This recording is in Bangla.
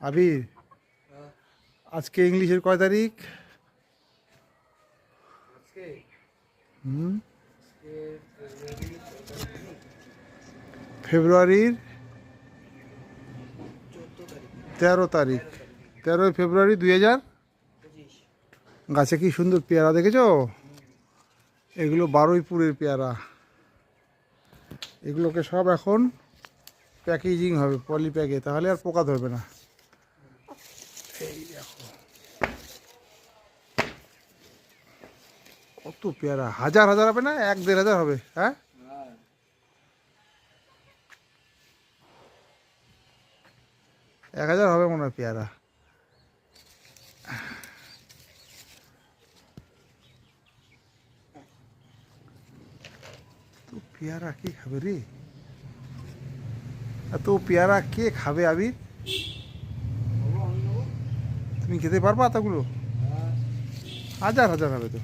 আবির, আজকে ইংলিশের কয় তারিখ? হুম, ফেব্রুয়ারির 13 তারিখ। 13ই ফেব্রুয়ারি 2000। গাছে কি সুন্দর পেয়ারা দেখেছো? এগুলো বারুইপুরের পেয়ারা। এগুলোকে সব এখন প্যাকেজিং হবে পলি প্যাকে, তাহলে আর পোকা ধরবে না। এই দেখো কত পেয়ারা, হাজার হাজার হবে না, 1-1.5 হাজার হবে। হ্যাঁ, 1,000 হবে মনে হয় পেয়ারা। তো পেয়ারা কে খাবে রে? এত পেয়ারা কে খাবে আবির? তুমি খেতে পারবা এতগুলো? হাজার হাজার হবে তো।